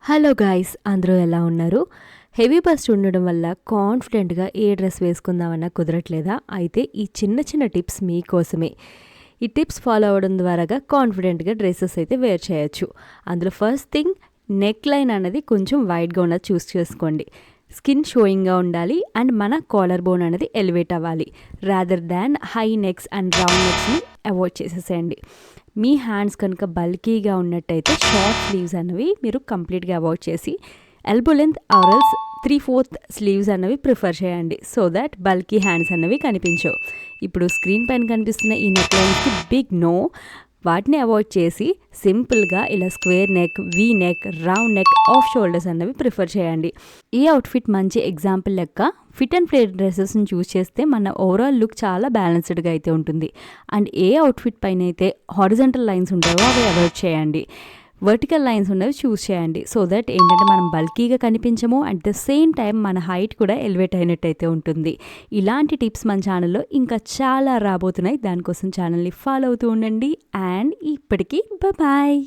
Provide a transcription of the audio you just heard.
Hello guys, అందరూ ఎలా ఉన్నారు? హెవీ బస్ట్ ఉండడం వల్ల కాన్ఫిడెంట్గా ఏ డ్రెస్ వేసుకుందామన్నా కుదరట్లేదా? అయితే ఈ చిన్న చిన్న టిప్స్ మీకోసమే. ఈ టిప్స్ ఫాలో అవ్వడం ద్వారాగా కాన్ఫిడెంట్గా డ్రెస్సెస్ అయితే వేర్ చేయొచ్చు. అందులో ఫస్ట్ థింగ్, నెక్ లైన్ అనేది కొంచెం వైడ్గా ఉన్నది చూస్ చేసుకోండి. స్కిన్ షోయింగ్గా ఉండాలి అండ్ మన కాలర్ బోన్ అనేది ఎలివేట్ అవ్వాలి. Rather than high necks and round నెక్స్ని అవాయిడ్ చేసేసేయండి. మీ హ్యాండ్స్ కనుక బల్కీగా ఉన్నట్టయితే షార్ట్ స్లీవ్స్ అనేవి మీరు కంప్లీట్గా అవాయిడ్ చేసి ఎల్బో లెంత్ ఆర్ఎల్స్ 3/4 స్లీవ్స్ అనేవి ప్రిఫర్ చేయండి. సో దట్ బల్కీ హ్యాండ్స్ అనేవి కనిపించవు. ఇప్పుడు స్క్రీన్ పైన కనిపిస్తున్న ఈ నెక్ లైన్స్కి బిగ్ నో, వాటిని అవాయిడ్ చేసి సింపుల్గా ఇలా square neck, V neck, round neck, of shoulders అనేవి ప్రిఫర్ చేయండి. ఈ అవుట్ఫిట్ మంచి ఎగ్జాంపుల్ లెక్క ఫిట్ అండ్ ఫ్లేర్ డ్రెస్సెస్ని చూస్ చేస్తే మన ఓవరాల్ లుక్ చాలా బ్యాలెన్స్డ్గా అయితే ఉంటుంది. అండ్ ఏ అవుట్ఫిట్ పైన అయితే హారిజంటల్ లైన్స్ ఉంటాయో అవి అవాయిడ్ చేయండి. వర్టికల్ లైన్స్ ఉన్నవి చూస్ చేయండి. సో దట్ ఏంటంటే మనం బల్కీగా కనిపించము, అట్ ద సేమ్ టైం మన హైట్ కూడా ఎలివేట్ అయినట్టయితే ఉంటుంది. ఇలాంటి టిప్స్ మన ఛానల్లో ఇంకా చాలా రాబోతున్నాయి. దానికోసం ఛానల్ని ఫాలో అవుతూ ఉండండి. అండ్ ఇప్పటికీ బాయ్.